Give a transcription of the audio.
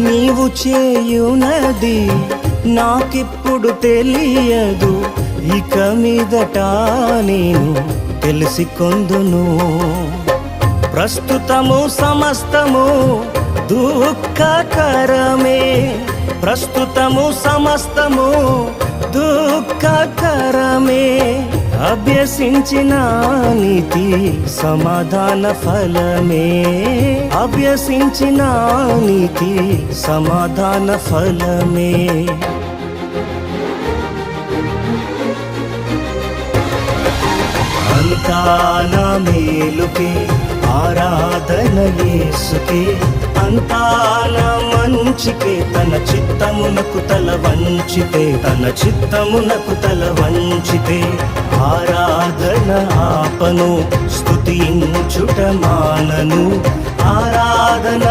నీవు చేయునది నాకిప్పుడు తెలియదు, ఇక మీదట నేను తెలిసికొందును. ప్రస్తుతము సమస్తము దుఃఖకరమే, ప్రస్తుతము సమస్తము దుఃఖకరమే. అభ్యసించిన నీతి సమాధాన ఫలమే, అభ్యసించిన నీతి సమాధాన ఫలమే. అంతా నా మేలుకే, ఆరాధన యేసుకే, అంతా నా మంచికే. తన చిత్తమునకు తల వంచితే, తన చిత్తమునకు తల వంచితే ఆరాధన ఆపను, స్తుతించుట మానను. ఆరాధన